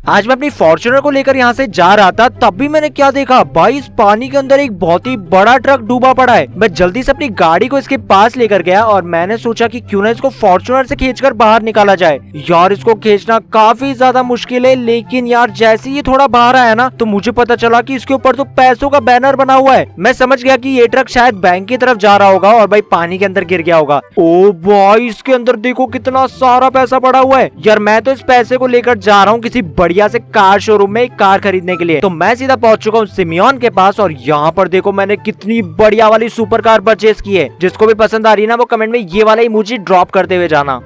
आज मैं अपनी फॉर्च्यूनर को लेकर यहाँ से जा रहा था, तब भी मैंने क्या देखा भाई, इस पानी के अंदर एक बहुत ही बड़ा ट्रक डूबा पड़ा है। मैं जल्दी से अपनी गाड़ी को इसके पास लेकर गया और मैंने सोचा कि क्यों ना इसको फॉर्च्यूनर से खींचकर बाहर निकाला जाए। यार इसको खींचना काफी ज्यादा मुश्किल है, लेकिन यार जैसे ही ये थोड़ा बाहर आया ना तो मुझे पता चला कि इसके ऊपर तो पैसों का बैनर बना हुआ है। मैं समझ गया कि ये ट्रक शायद बैंक की तरफ जा रहा होगा और भाई पानी के अंदर गिर गया होगा। ओ भाई इसके अंदर देखो कितना सारा पैसा पड़ा हुआ है। यार मैं तो इस पैसे को लेकर जा रहा हूँ किसी बढ़िया से कार शोरूम में एक कार खरीदने के लिए। तो मैं सीधा पहुंच चुका हूँ सिमियोन के पास और यहाँ पर देखो मैंने कितनी बढ़िया वाली सुपर कार परचेस की है। जिसको भी पसंद आ रही है ना वो कमेंट में ये वाला इमोजी ड्रॉप करते हुए जाना।